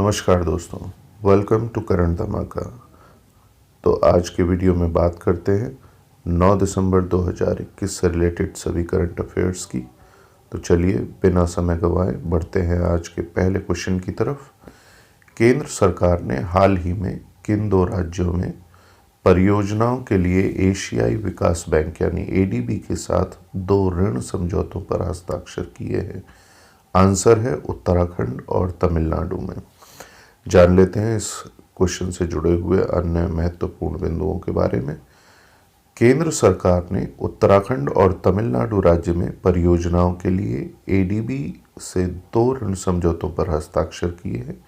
नमस्कार दोस्तों, welcome to current धमाका। तो आज के वीडियो में बात करते हैं 9 दिसंबर 2021 से रिलेटेड सभी करंट अफेयर्स की। तो चलिए बिना समय गंवाए बढ़ते हैं आज के पहले क्वेश्चन की तरफ। केंद्र सरकार ने हाल ही में किन दो राज्यों में परियोजनाओं के लिए एशियाई विकास बैंक यानी एडीबी के साथ दो ऋण समझौतों पर हस्ताक्षर किए हैं? आंसर है उत्तराखंड और तमिलनाडु में। जान लेते हैं इस क्वेश्चन से जुड़े हुए अन्य महत्वपूर्ण बिंदुओं के बारे में। केंद्र सरकार ने उत्तराखंड और तमिलनाडु राज्य में परियोजनाओं के लिए एडीबी से दो ऋण समझौतों पर हस्ताक्षर किए हैं।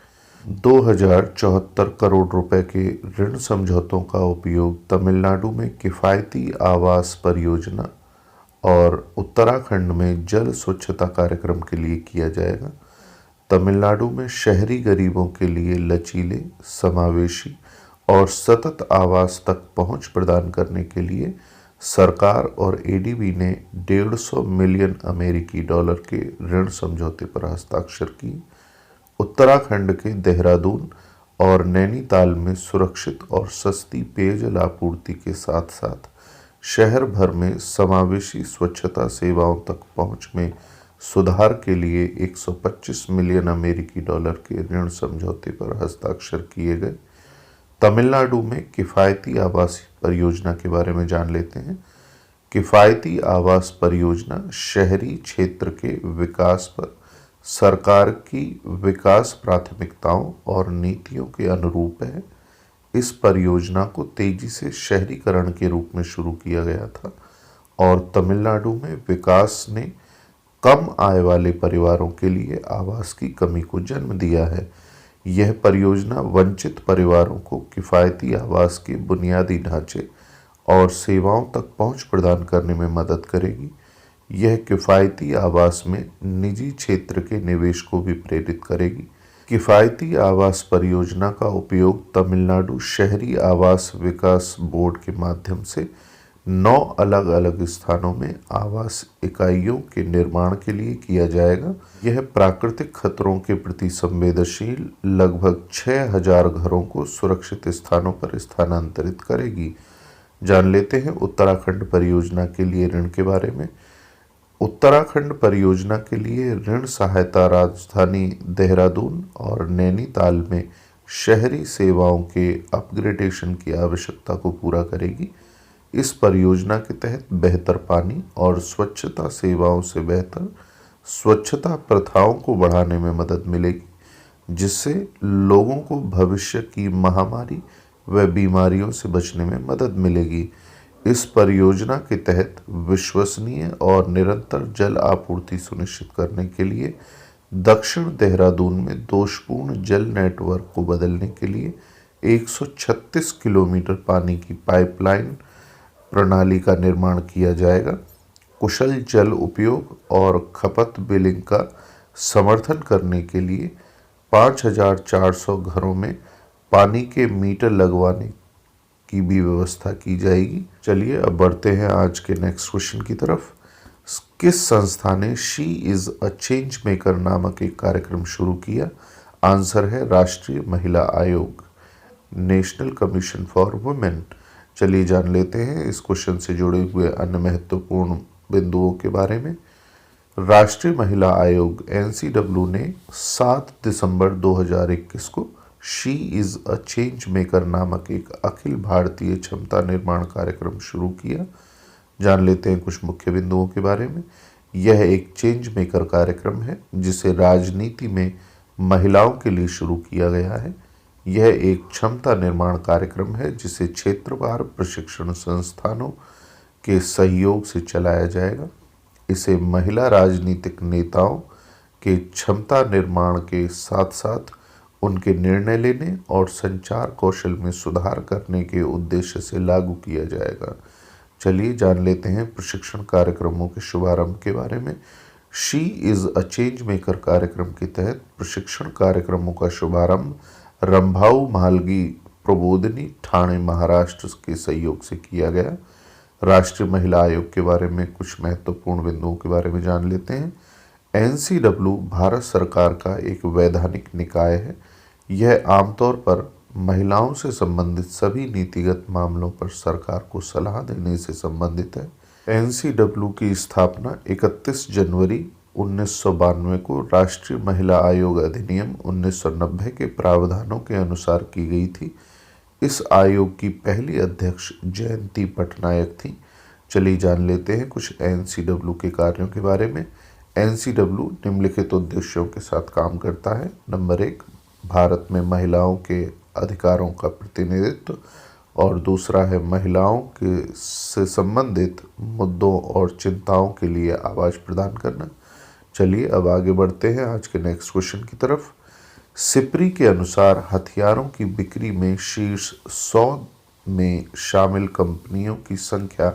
2074 करोड़ रुपए के ऋण समझौतों का उपयोग तमिलनाडु में किफ़ायती आवास परियोजना और उत्तराखंड में जल स्वच्छता कार्यक्रम के लिए किया जाएगा। तमिलनाडु में शहरी गरीबों के लिए लचीले, समावेशी और सतत आवास तक पहुंच प्रदान करने के लिए सरकार और एडीबी ने 150 मिलियन अमेरिकी डॉलर के ऋण समझौते पर हस्ताक्षर किए। उत्तराखंड के देहरादून और नैनीताल में सुरक्षित और सस्ती पेयजल आपूर्ति के साथ साथ शहर भर में समावेशी स्वच्छता सेवाओं तक पहुंच में सुधार के लिए 125 मिलियन अमेरिकी डॉलर के ऋण समझौते पर हस्ताक्षर किए गए। तमिलनाडु में किफ़ायती आवास परियोजना के बारे में जान लेते हैं। किफ़ायती आवास परियोजना शहरी क्षेत्र के विकास पर सरकार की विकास प्राथमिकताओं और नीतियों के अनुरूप है। इस परियोजना को तेजी से शहरीकरण के रूप में शुरू किया गया था और तमिलनाडु में विकास ने कम आय वाले परिवारों के लिए आवास की कमी को जन्म दिया है। यह परियोजना वंचित परिवारों को किफ़ायती आवास के बुनियादी ढांचे और सेवाओं तक पहुंच प्रदान करने में मदद करेगी। यह किफ़ायती आवास में निजी क्षेत्र के निवेश को भी प्रेरित करेगी। किफ़ायती आवास परियोजना का उपयोग तमिलनाडु शहरी आवास विकास बोर्ड के माध्यम से 9 अलग अलग स्थानों में आवास इकाइयों के निर्माण के लिए किया जाएगा। यह प्राकृतिक खतरों के प्रति संवेदनशील लगभग 6000 घरों को सुरक्षित स्थानों पर स्थानांतरित करेगी। जान लेते हैं उत्तराखंड परियोजना के लिए ऋण के बारे में। उत्तराखंड परियोजना के लिए ऋण सहायता राजधानी देहरादून और नैनीताल में शहरी सेवाओं के अपग्रेडेशन की आवश्यकता को पूरा करेगी। इस परियोजना के तहत बेहतर पानी और स्वच्छता सेवाओं से बेहतर स्वच्छता प्रथाओं को बढ़ाने में मदद मिलेगी, जिससे लोगों को भविष्य की महामारी व बीमारियों से बचने में मदद मिलेगी। इस परियोजना के तहत विश्वसनीय और निरंतर जल आपूर्ति सुनिश्चित करने के लिए दक्षिण देहरादून में दोषपूर्ण जल नेटवर्क को बदलने के लिए 136 किलोमीटर पानी की पाइपलाइन प्रणाली का निर्माण किया जाएगा। कुशल जल उपयोग और खपत बिलिंग का समर्थन करने के लिए 5400 घरों में पानी के मीटर लगवाने की भी व्यवस्था की जाएगी। चलिए अब बढ़ते हैं आज के नेक्स्ट क्वेश्चन की तरफ। किस संस्था ने she is a change maker नामक एक कार्यक्रम शुरू किया? आंसर है राष्ट्रीय महिला आयोग, नेशनल कमीशन फॉर वुमेन। चलिए जान लेते हैं इस क्वेश्चन से जुड़े हुए अन्य महत्वपूर्ण बिंदुओं के बारे में। राष्ट्रीय महिला आयोग एनसीडब्ल्यू ने 7 दिसंबर 2021 को she is a change maker नामक एक अखिल भारतीय क्षमता निर्माण कार्यक्रम शुरू किया। जान लेते हैं कुछ मुख्य बिंदुओं के बारे में। यह एक चेंज मेकर कार्यक्रम है जिसे राजनीति में महिलाओं के लिए शुरू किया गया है। यह एक क्षमता निर्माण कार्यक्रम है जिसे क्षेत्रवार प्रशिक्षण संस्थानों के सहयोग से चलाया जाएगा। इसे महिला राजनीतिक नेताओं के क्षमता निर्माण के साथ साथ उनके निर्णय लेने और संचार कौशल में सुधार करने के उद्देश्य से लागू किया जाएगा। चलिए जान लेते हैं प्रशिक्षण कार्यक्रमों के शुभारंभ के बारे में। She is a change maker कार्यक्रम के तहत प्रशिक्षण कार्यक्रमों का शुभारंभ रंभाऊ मालगी प्रबोधिनी ठाणे महाराष्ट्र के सहयोग से किया गया। राष्ट्रीय महिला आयोग के बारे में कुछ महत्वपूर्ण बिंदुओं के बारे में जान लेते हैं। एनसीडब्ल्यू भारत सरकार का एक वैधानिक निकाय है। यह आमतौर पर महिलाओं से संबंधित सभी नीतिगत मामलों पर सरकार को सलाह देने से संबंधित है। एनसीडब्ल्यू की स्थापना 31 जनवरी 1992 को राष्ट्रीय महिला आयोग अधिनियम 1990 के प्रावधानों के अनुसार की गई थी। इस आयोग की पहली अध्यक्ष जयंती पटनायक थी। चलिए जान लेते हैं कुछ एनसीडब्ल्यू के कार्यों के बारे में। एनसीडब्ल्यू निम्नलिखित उद्देश्यों के साथ काम करता है। नंबर 1, भारत में महिलाओं के अधिकारों का प्रतिनिधित्व, और दूसरा है महिलाओं के से संबंधित मुद्दों और चिंताओं के लिए आवाज़ प्रदान करना। चलिए अब आगे बढ़ते हैं आज के नेक्स्ट क्वेश्चन की तरफ। सिप्री के अनुसार हथियारों की बिक्री में शीर्ष 100 में शामिल कंपनियों की संख्या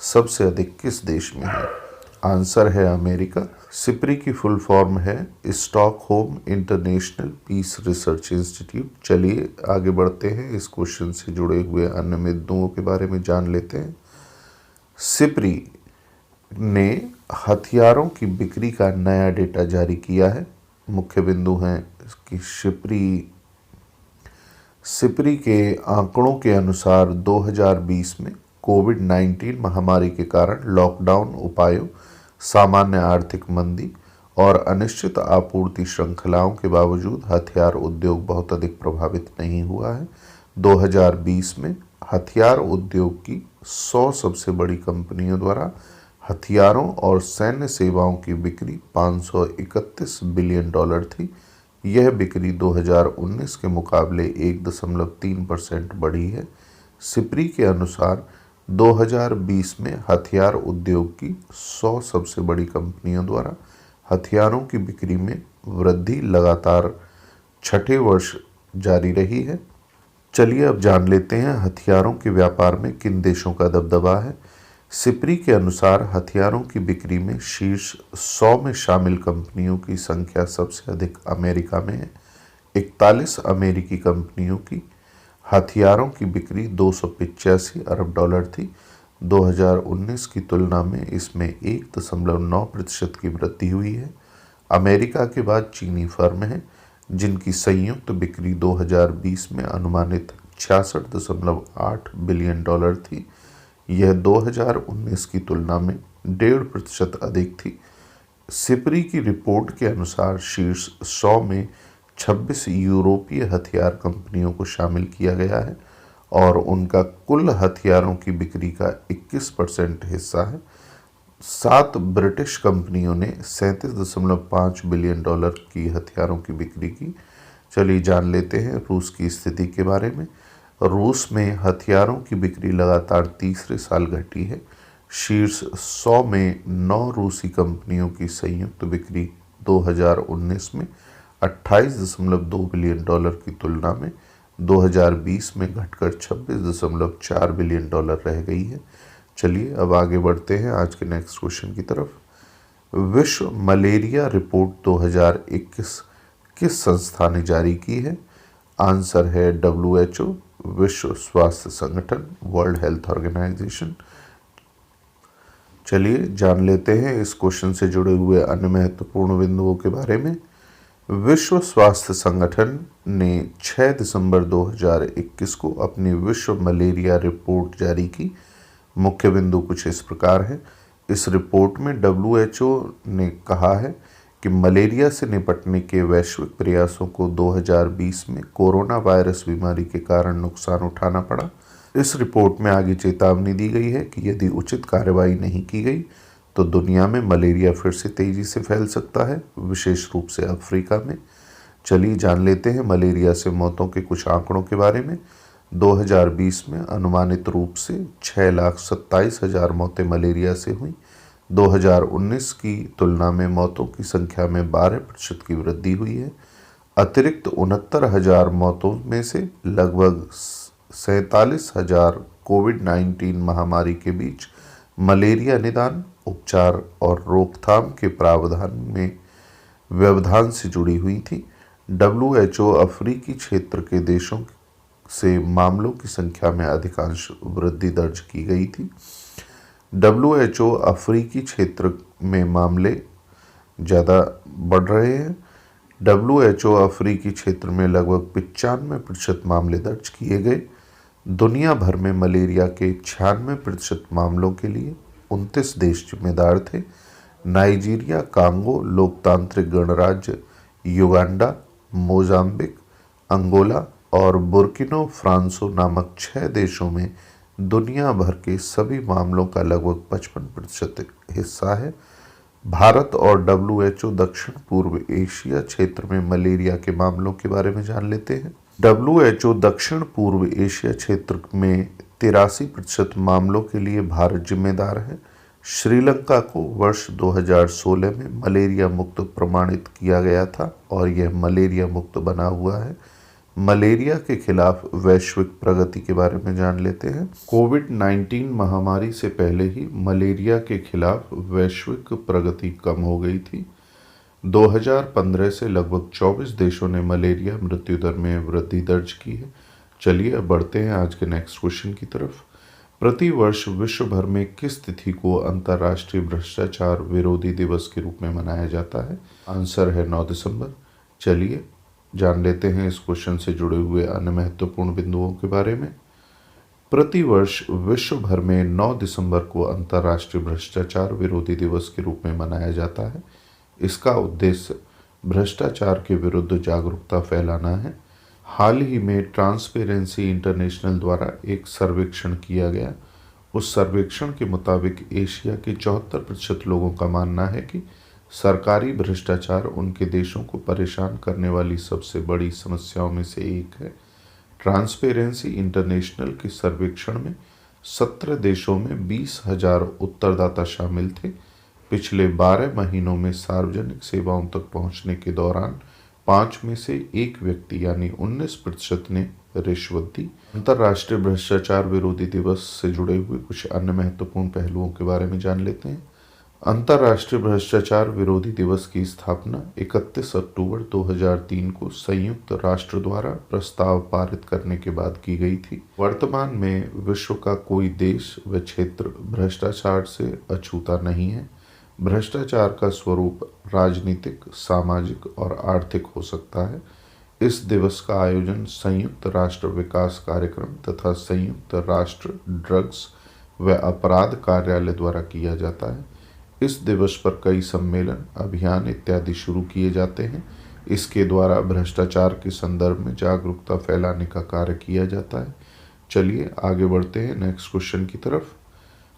सबसे अधिक किस देश में है? आंसर है अमेरिका। सिप्री की फुल फॉर्म है Stockholm International Peace Research Institute. चलिए आगे बढ़ते हैं, इस क्वेश्चन से जुड़े हुए अन्य मुद्दों के बारे में जान लेते हैं। सिप्री ने हथियारों की बिक्री का नया डेटा जारी किया है। मुख्य बिंदु हैं कि सिप्री के आंकड़ों के अनुसार 2020 में कोविड-19 महामारी के कारण लॉकडाउन उपायों, सामान्य आर्थिक मंदी और अनिश्चित आपूर्ति श्रृंखलाओं के बावजूद हथियार उद्योग बहुत अधिक प्रभावित नहीं हुआ है। 2020 में हथियार उद्योग की 100 सबसे बड़ी कंपनियों द्वारा हथियारों और सैन्य सेवाओं की बिक्री $531 बिलियन थी। यह बिक्री 2019 के मुकाबले 1.3% बढ़ी है। सिप्री के अनुसार 2020 में हथियार उद्योग की 100 सबसे बड़ी कंपनियों द्वारा हथियारों की बिक्री में वृद्धि लगातार छठे वर्ष जारी रही है। चलिए अब जान लेते हैं हथियारों के व्यापार में किन देशों का दबदबा है। सिप्री के अनुसार हथियारों की बिक्री में शीर्ष 100 में शामिल कंपनियों की संख्या सबसे अधिक अमेरिका में है। 41 अमेरिकी कंपनियों की हथियारों की बिक्री $285 अरब थी। 2019 की तुलना में इसमें 1.9% की वृद्धि हुई है। अमेरिका के बाद चीनी फर्म है जिनकी संयुक्त बिक्री 2020 में अनुमानित $66.8 बिलियन थी। यह 2019 की तुलना में 1.5% अधिक थी। सिप्री की रिपोर्ट के अनुसार शीर्ष 100 में 26 यूरोपीय हथियार कंपनियों को शामिल किया गया है और उनका कुल हथियारों की बिक्री का 21% हिस्सा है। 7 ब्रिटिश कंपनियों ने $37.5 बिलियन की हथियारों की बिक्री की। चलिए जान लेते हैं रूस की स्थिति के बारे में। रूस में हथियारों की बिक्री लगातार तीसरे साल घटी है। शीर्ष 100 में 9 रूसी कंपनियों की संयुक्त बिक्री 2019 में $28.2 बिलियन की तुलना में 2020 में घटकर $26.4 बिलियन रह गई है। चलिए अब आगे बढ़ते हैं आज के नेक्स्ट क्वेश्चन की तरफ। विश्व मलेरिया रिपोर्ट 2021 किस संस्था ने जारी की है? आंसर है WHO, विश्व स्वास्थ्य संगठन, वर्ल्ड हेल्थ ऑर्गेनाइजेशन। चलिए जान लेते हैं इस क्वेश्चन से जुड़े हुए अन्य महत्वपूर्ण बिंदुओं के बारे में। विश्व स्वास्थ्य संगठन ने 6 दिसंबर 2021 को अपनी विश्व मलेरिया रिपोर्ट जारी की। मुख्य बिंदु कुछ इस प्रकार है। इस रिपोर्ट में WHO ने कहा है कि मलेरिया से निपटने के वैश्विक प्रयासों को 2020 में कोरोना वायरस बीमारी के कारण नुकसान उठाना पड़ा। इस रिपोर्ट में आगे चेतावनी दी गई है कि यदि उचित कार्रवाई नहीं की गई तो दुनिया में मलेरिया फिर से तेजी से फैल सकता है, विशेष रूप से अफ्रीका में। चलिए जान लेते हैं मलेरिया से मौतों के कुछ आंकड़ों के बारे में। 2020 में अनुमानित रूप से 6,27,000 मौतें मलेरिया से हुई। 2019 की तुलना में मौतों की संख्या में 12% की वृद्धि हुई है। अतिरिक्त 69,000 मौतों में से लगभग 47,000 कोविड-19 महामारी के बीच मलेरिया निदान, उपचार और रोकथाम के प्रावधान में व्यवधान से जुड़ी हुई थी। WHO अफ्रीकी क्षेत्र के देशों से मामलों की संख्या में अधिकांश वृद्धि दर्ज की गई थी। WHO अफ्रीकी क्षेत्र में मामले ज़्यादा बढ़ रहे हैं। WHO अफ्रीकी क्षेत्र में लगभग 95% मामले दर्ज किए गए। दुनिया भर में मलेरिया के 96% मामलों के लिए 29 देश जिम्मेदार थे। नाइजीरिया, कांगो, लोकतांत्रिक गणराज्य युगांडा, मोजाम्बिक, अंगोला और बुर्किना फासो नामक 6 देशों में दुनिया भर के सभी मामलों का लगभग 55% हिस्सा है। भारत और WHO दक्षिण पूर्व एशिया क्षेत्र में मलेरिया के मामलों के बारे में जान लेते हैं। WHO दक्षिण पूर्व एशिया क्षेत्र में 83% मामलों के लिए भारत जिम्मेदार है। श्रीलंका को वर्ष 2016 में मलेरिया मुक्त प्रमाणित किया गया था और यह मलेरिया मुक्त बना हुआ है। मलेरिया के खिलाफ वैश्विक प्रगति के बारे में जान लेते हैं। कोविड-19 महामारी से पहले ही मलेरिया के खिलाफ वैश्विक प्रगति कम हो गई थी। 2015 से लगभग 24 देशों ने मलेरिया मृत्यु दर में वृद्धि दर्ज की है। चलिए अब बढ़ते हैं आज के नेक्स्ट क्वेश्चन की तरफ। प्रतिवर्ष विश्व भर में किस तिथि को अंतर्राष्ट्रीय भ्रष्टाचार विरोधी दिवस के रूप में मनाया जाता है? आंसर है 9 दिसंबर। चलिए जान लेते हैं इस क्वेश्चन से जुड़े हुए अन्य महत्वपूर्ण बिंदुओं के बारे में। प्रतिवर्ष विश्व भर में 9 दिसंबर को अंतर्राष्ट्रीय भ्रष्टाचार विरोधी दिवस के रूप में मनाया जाता है। इसका उद्देश्य भ्रष्टाचार के विरुद्ध जागरूकता फैलाना है। हाल ही में ट्रांसपेरेंसी इंटरनेशनल द्वारा एक सर्वेक्षण किया गया। उस सर्वेक्षण के मुताबिक एशिया के 74% लोगों का मानना है कि सरकारी भ्रष्टाचार उनके देशों को परेशान करने वाली सबसे बड़ी समस्याओं में से एक है। ट्रांसपेरेंसी इंटरनेशनल के सर्वेक्षण में 17 देशों में 20,000 उत्तरदाता शामिल थे। पिछले 12 महीनों में सार्वजनिक सेवाओं तक पहुंचने के दौरान 5 में से 1 व्यक्ति यानी 19% ने रिश्वत दी। अंतर्राष्ट्रीय भ्रष्टाचार विरोधी दिवस से जुड़े हुए कुछ अन्य महत्वपूर्ण पहलुओं के बारे में जान लेते हैं। अंतर्राष्ट्रीय भ्रष्टाचार विरोधी दिवस की स्थापना 31 अक्टूबर 2003 को संयुक्त राष्ट्र द्वारा प्रस्ताव पारित करने के बाद की गई थी। वर्तमान में विश्व का कोई देश व क्षेत्र भ्रष्टाचार से अछूता नहीं है। भ्रष्टाचार का स्वरूप राजनीतिक, सामाजिक और आर्थिक हो सकता है। इस दिवस का आयोजन संयुक्त राष्ट्र विकास कार्यक्रम तथा संयुक्त राष्ट्र ड्रग्स व अपराध कार्यालय द्वारा किया जाता है। इस दिवस पर कई सम्मेलन, अभियान इत्यादि शुरू किए जाते हैं। इसके द्वारा भ्रष्टाचार के संदर्भ में जागरूकता फैलाने का कार्य किया जाता है। चलिए आगे बढ़ते हैं नेक्स्ट क्वेश्चन की तरफ।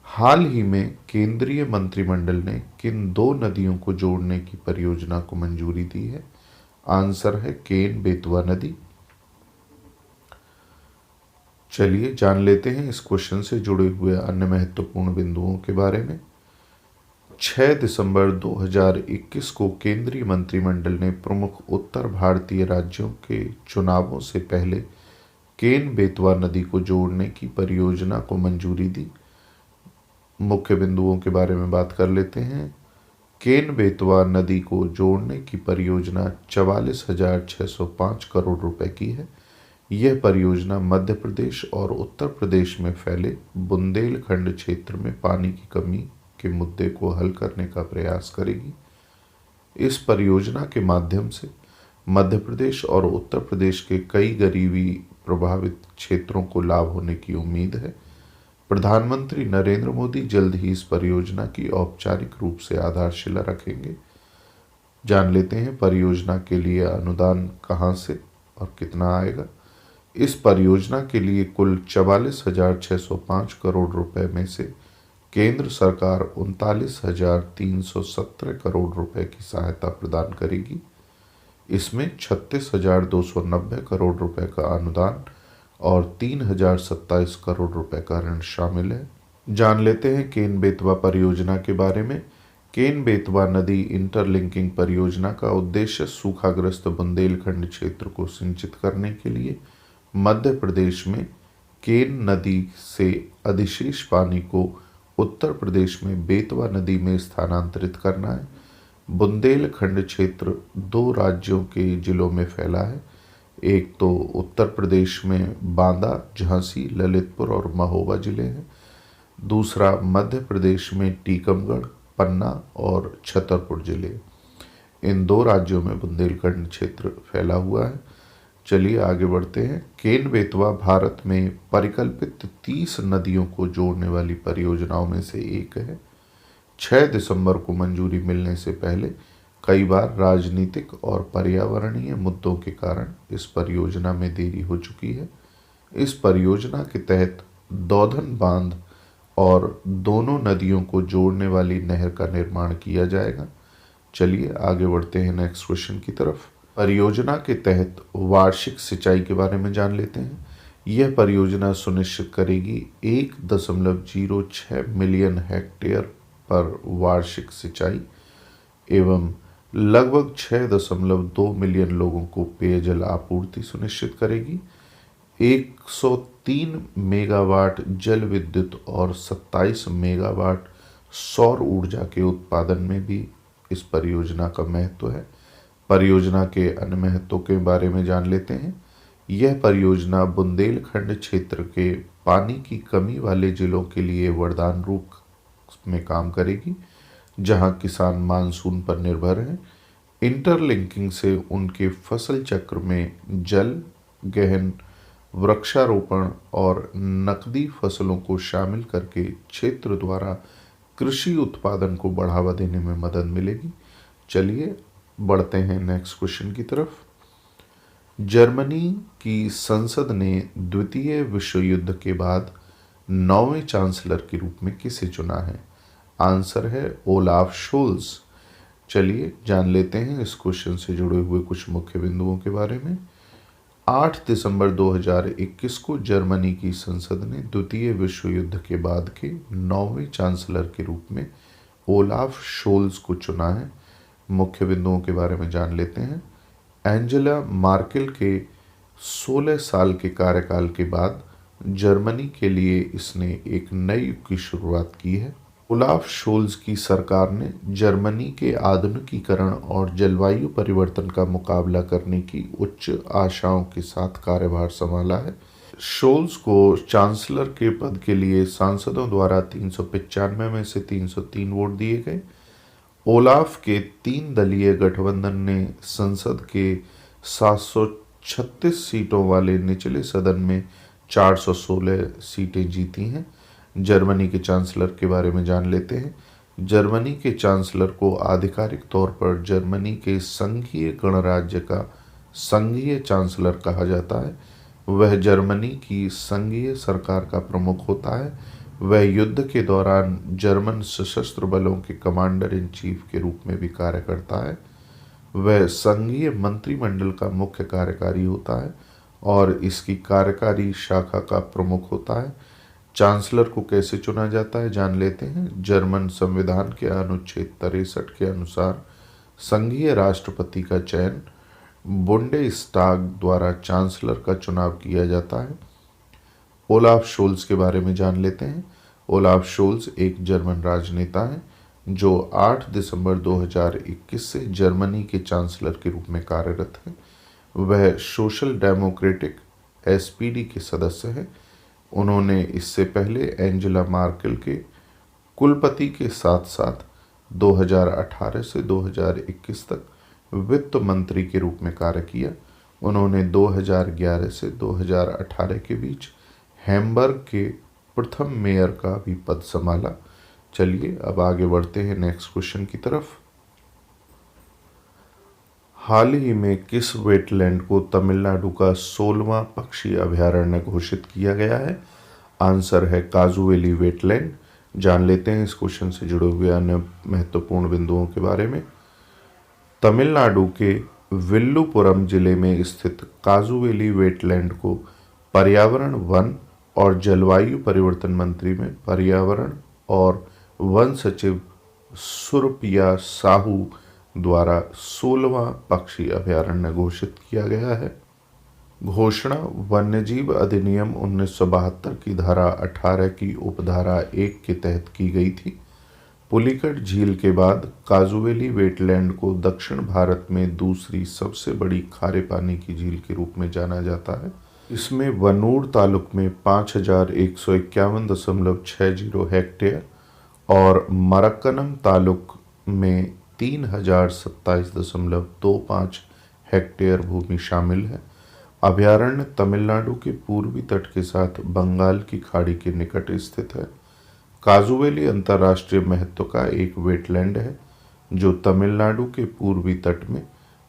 हाल ही में केंद्रीय मंत्रिमंडल ने किन 2 नदियों को जोड़ने की परियोजना को मंजूरी दी है? आंसर है केन बेतवा नदी। चलिए जान लेते हैं इस क्वेश्चन से जुड़े हुए अन्य महत्वपूर्ण बिंदुओं के बारे में। 6 दिसंबर 2021 को केंद्रीय मंत्रिमंडल ने प्रमुख उत्तर भारतीय राज्यों के चुनावों से पहले केन बेतवा नदी को जोड़ने की परियोजना को मंजूरी दी। मुख्य बिंदुओं के बारे में बात कर लेते हैं। केन बेतवा नदी को जोड़ने की परियोजना 44,605 करोड़ रुपए की है। यह परियोजना मध्य प्रदेश और उत्तर प्रदेश में फैले बुंदेलखंड क्षेत्र में पानी की कमी के मुद्दे को हल करने का प्रयास करेगी। इस परियोजना के माध्यम से मध्य प्रदेश और उत्तर प्रदेश के कई गरीबी प्रभावित क्षेत्रों को लाभ होने की उम्मीद है। प्रधानमंत्री नरेंद्र मोदी जल्द ही इस परियोजना की औपचारिक रूप से आधारशिला रखेंगे। जान लेते हैं परियोजना के लिए अनुदान कहां से और कितना आएगा। इस परियोजना के लिए कुल 44,605 करोड़ रुपए में से केंद्र सरकार 39,317 करोड़ रुपए की सहायता प्रदान करेगी। इसमें 36,290 करोड़ रुपए का अनुदान और 3,027 करोड़ रुपए का ऋण शामिल है। जान लेते हैं केन बेतवा परियोजना के बारे में। केन बेतवा नदी इंटरलिंकिंग परियोजना का उद्देश्य सूखाग्रस्त बुंदेलखंड क्षेत्र को सिंचित करने के लिए मध्य प्रदेश में केन नदी से अधिशेष पानी को उत्तर प्रदेश में बेतवा नदी में स्थानांतरित करना है। बुंदेलखंड क्षेत्र 2 राज्यों के जिलों में फैला है। एक तो उत्तर प्रदेश में बांदा, झांसी, ललितपुर और महोबा जिले हैं। दूसरा मध्य प्रदेश में टीकमगढ़, पन्ना और छतरपुर जिले। इन 2 राज्यों में बुंदेलखंड क्षेत्र फैला हुआ है। चलिए आगे बढ़ते हैं। केन बेतवा भारत में परिकल्पित 30 नदियों को जोड़ने वाली परियोजनाओं में से एक है। 6 दिसंबर को मंजूरी मिलने से पहले कई बार राजनीतिक और पर्यावरणीय मुद्दों के कारण इस परियोजना में देरी हो चुकी है। इस परियोजना के तहत दौधन बांध और दोनों नदियों को जोड़ने वाली नहर का निर्माण किया जाएगा। चलिए आगे बढ़ते हैं नेक्स्ट क्वेश्चन की तरफ। परियोजना के तहत वार्षिक सिंचाई के बारे में जान लेते हैं। यह परियोजना सुनिश्चित करेगी 1.06 मिलियन हेक्टेयर पर वार्षिक सिंचाई एवं लगभग 6.2 मिलियन लोगों को पेयजल आपूर्ति सुनिश्चित करेगी। 103 मेगावाट जल विद्युत और 27 मेगावाट सौर ऊर्जा के उत्पादन में भी इस परियोजना का महत्व है। परियोजना के अन्य महत्वों के बारे में जान लेते हैं। यह परियोजना बुंदेलखंड क्षेत्र के पानी की कमी वाले जिलों के लिए वरदान रूप में काम करेगी, जहां किसान मानसून पर निर्भर हैं। इंटरलिंकिंग से उनके फसल चक्र में जल, गहन वृक्षारोपण और नकदी फसलों को शामिल करके क्षेत्र द्वारा कृषि उत्पादन को बढ़ावा देने में मदद मिलेगी। चलिए बढ़ते हैं नेक्स्ट क्वेश्चन की तरफ। जर्मनी की संसद ने द्वितीय विश्व युद्ध के बाद 9वें चांसलर के रूप में किसे चुना है? आंसर है ओलाफ शोल्ज। चलिए जान लेते हैं इस क्वेश्चन से जुड़े हुए कुछ मुख्य बिंदुओं के बारे में। 8 दिसंबर 2021 को जर्मनी की संसद ने द्वितीय विश्व युद्ध के बाद के 9वें चांसलर के रूप में ओलाफ शोल्ज को चुना है। मुख्य बिंदुओं के बारे में जान लेते हैं। एंजेला मार्केल के 16 साल के कार्यकाल के बाद जर्मनी के लिए इसने एक नई युग की शुरुआत की है। ओलाफ शोल्ज की सरकार ने जर्मनी के आधुनिकीकरण और जलवायु परिवर्तन का मुकाबला करने की उच्च आशाओं के साथ कार्यभार संभाला है। शोल्ज को चांसलर के पद के लिए सांसदों द्वारा 395 में से 303 वोट दिए गए। ओलाफ के 3 दलीय गठबंधन ने संसद के 736 सीटों वाले निचले सदन में 416 सीटें जीती हैं। जर्मनी के चांसलर के बारे में जान लेते हैं। जर्मनी के चांसलर को आधिकारिक तौर पर जर्मनी के संघीय गणराज्य का संघीय चांसलर कहा जाता है। वह जर्मनी की संघीय सरकार का प्रमुख होता है। वह युद्ध के दौरान जर्मन सशस्त्र बलों के कमांडर इन चीफ के रूप में भी कार्य करता है। वह संघीय मंत्रिमंडल का मुख्य कार्यकारी होता है और इसकी कार्यकारी शाखा का प्रमुख होता है। चांसलर को कैसे चुना जाता है जान लेते हैं। जर्मन संविधान के अनुच्छेद 63 के अनुसार संघीय राष्ट्रपति का चयन बुंडेस्टाग द्वारा चांसलर का चुनाव किया जाता है। ओलाफ शोल्ज के बारे में जान लेते हैं। ओलाफ शोल्ज एक जर्मन राजनेता है जो 8 दिसंबर 2021 से जर्मनी के चांसलर के रूप में कार्यरत है। वह सोशल डेमोक्रेटिक SPD के सदस्य हैं। उन्होंने इससे पहले एंजेला मार्केल के कुलपति के साथ साथ 2018 से 2021 तक वित्त मंत्री के रूप में कार्य किया। उन्होंने 2011 से 2018 के बीच हैम्बर्ग के प्रथम मेयर का भी पद संभाला। चलिए अब आगे बढ़ते हैं नेक्स्ट क्वेश्चन की तरफ। हाल ही में किस वेटलैंड को तमिलनाडु का 16वां पक्षी अभयारण्य घोषित किया गया है? आंसर है काजुवेली वेटलैंड। जान लेते हैं इस क्वेश्चन से जुड़े हुए अन्य महत्वपूर्ण बिंदुओं के बारे में। तमिलनाडु के विल्लुपुरम जिले में स्थित काजुवेली वेटलैंड को पर्यावरण, वन और जलवायु परिवर्तन मंत्री में पर्यावरण और वन सचिव सुरपिया साहू द्वारा 16वां पक्षी अभयारण्य घोषित किया गया है। घोषणा वन्यजीव अधिनियम 1972 की धारा 18 की उपधारा 1 के तहत की गई थी। पुलिकट झील के बाद काजुवेली वेटलैंड को दक्षिण भारत में दूसरी सबसे बड़ी खारे पानी की झील के रूप में जाना जाता है। इसमें वनूर तालुक में 5151.60 हेक्टेयर और मरक्कनम तालुक में 3027.25 हेक्टेयर भूमि शामिल है। अभयारण्य तमिलनाडु के पूर्वी तट के साथ बंगाल की खाड़ी के निकट स्थित है। काजुवेली अंतर्राष्ट्रीय महत्व का एक वेटलैंड है जो तमिलनाडु के पूर्वी तट में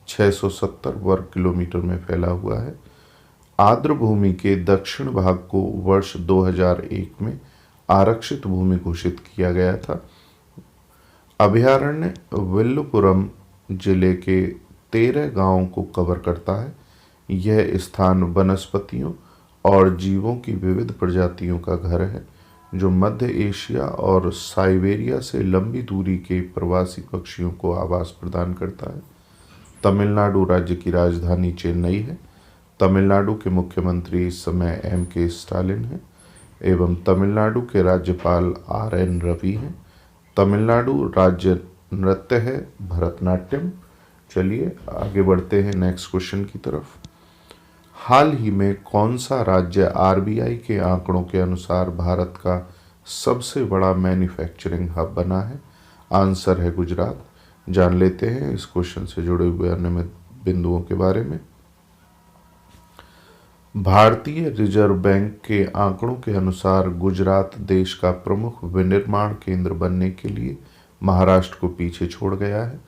670 वर्ग किलोमीटर में फैला हुआ है। आर्द्र भूमि के दक्षिण भाग को वर्ष 2001 में आरक्षित भूमि घोषित किया गया था। अभयारण्य विल्लुपुरम जिले के 13 गांवों को कवर करता है। यह स्थान वनस्पतियों और जीवों की विविध प्रजातियों का घर है जो मध्य एशिया और साइबेरिया से लंबी दूरी के प्रवासी पक्षियों को आवास प्रदान करता है। तमिलनाडु राज्य की राजधानी चेन्नई है। तमिलनाडु के मुख्यमंत्री इस समय M.K. स्टालिन हैं एवं तमिलनाडु के राज्यपाल R.N. रवि हैं। तमिलनाडु राज्य नृत्य है भरतनाट्यम। चलिए आगे बढ़ते हैं नेक्स्ट क्वेश्चन की तरफ। हाल ही में कौन सा राज्य RBI के आंकड़ों के अनुसार भारत का सबसे बड़ा मैन्युफैक्चरिंग हब बना है? आंसर है गुजरात। जान लेते हैं इस क्वेश्चन से जुड़े हुए अन्य बिंदुओं के बारे में। भारतीय रिजर्व बैंक के आंकड़ों के अनुसार गुजरात देश का प्रमुख विनिर्माण केंद्र बनने के लिए महाराष्ट्र को पीछे छोड़ गया है।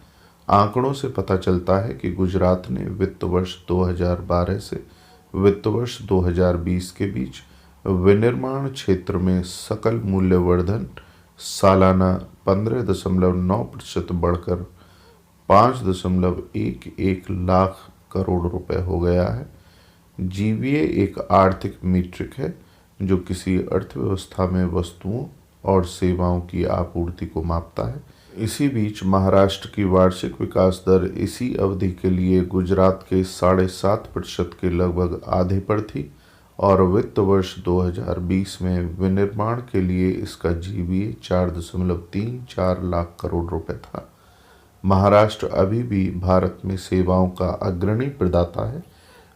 आंकड़ों से पता चलता है कि गुजरात ने वित्त वर्ष 2012 से वित्त वर्ष 2020 के बीच विनिर्माण क्षेत्र में सकल मूल्यवर्धन सालाना 15.9% बढ़कर 5.11 लाख करोड़ रुपए हो गया है। GVA एक आर्थिक मीट्रिक है जो किसी अर्थव्यवस्था में वस्तुओं और सेवाओं की आपूर्ति को मापता है। इसी बीच महाराष्ट्र की वार्षिक विकास दर इसी अवधि के लिए गुजरात के 7.5% के लगभग आधे पर थी और वित्त वर्ष 2020 में विनिर्माण के लिए इसका GVA 4.34 लाख करोड़ रुपए था। महाराष्ट्र अभी भी भारत में सेवाओं का अग्रणी प्रदाता है।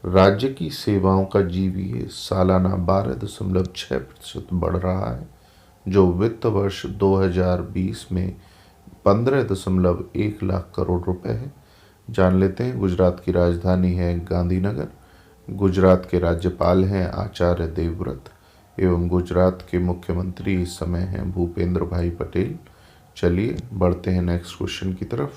राज्य की सेवाओं का GVA सालाना 12.6% बढ़ रहा है जो वित्त वर्ष 2020 में 15.1 लाख करोड़ रुपए है। जान लेते हैं गुजरात की राजधानी है गांधीनगर। गुजरात के राज्यपाल हैं आचार्य देवव्रत एवं गुजरात के मुख्यमंत्री इस समय हैं भूपेंद्र भाई पटेल। चलिए बढ़ते हैं नेक्स्ट क्वेश्चन की तरफ।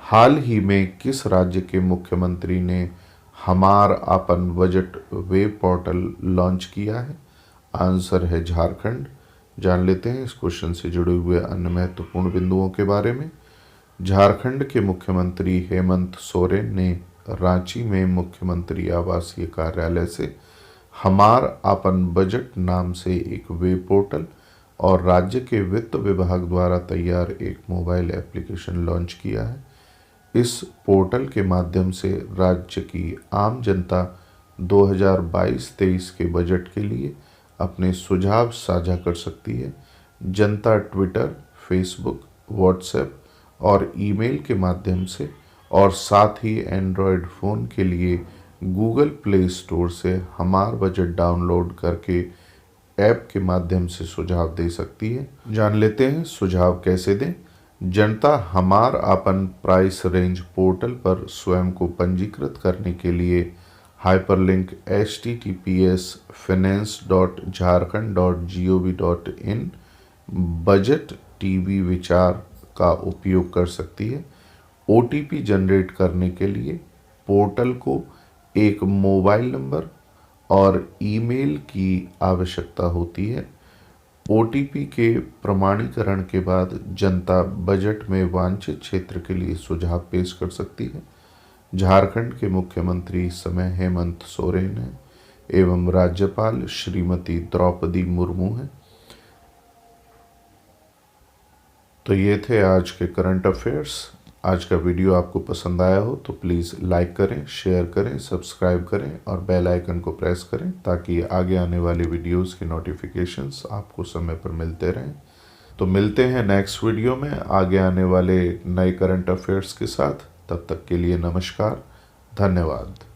हाल ही में किस राज्य के मुख्यमंत्री ने हमार आपन बजट वेब पोर्टल लॉन्च किया है? आंसर है झारखंड। जान लेते हैं इस क्वेश्चन से जुड़े हुए अन्य महत्वपूर्ण बिंदुओं के बारे में। झारखंड के मुख्यमंत्री हेमंत सोरेन ने रांची में मुख्यमंत्री आवासीय कार्यालय से हमार आपन बजट नाम से एक वेब पोर्टल और राज्य के वित्त विभाग द्वारा तैयार एक मोबाइल एप्लीकेशन लॉन्च किया है। इस पोर्टल के माध्यम से राज्य की आम जनता 2022-23 के बजट के लिए अपने सुझाव साझा कर सकती है। जनता ट्विटर, फेसबुक, व्हाट्सएप और ईमेल के माध्यम से और साथ ही एंड्रॉयड फ़ोन के लिए गूगल प्ले स्टोर से हमार बजट डाउनलोड करके ऐप के माध्यम से सुझाव दे सकती है। जान लेते हैं सुझाव कैसे दें। जनता हमार आपन प्राइस रेंज पोर्टल पर स्वयं को पंजीकृत करने के लिए हाइपरलिंक https://finance.jharkhand.gov.in बजट टीवी विचार का उपयोग कर सकती है। OTP जनरेट करने के लिए पोर्टल को एक मोबाइल नंबर और ईमेल की आवश्यकता होती है। OTP के प्रमाणीकरण के बाद जनता बजट में वांछित क्षेत्र के लिए सुझाव पेश कर सकती है। झारखंड के मुख्यमंत्री इस समय हेमंत सोरेन हैं एवं राज्यपाल श्रीमती द्रौपदी मुर्मू हैं। तो ये थे आज के करंट अफेयर्स। आज का वीडियो आपको पसंद आया हो तो प्लीज़ लाइक करें, शेयर करें, सब्सक्राइब करें और बेल आइकन को प्रेस करें ताकि आगे आने वाले वीडियोस के नोटिफिकेशंस आपको समय पर मिलते रहें। तो मिलते हैं नेक्स्ट वीडियो में आगे आने वाले नए करंट अफेयर्स के साथ। तब तक के लिए नमस्कार, धन्यवाद।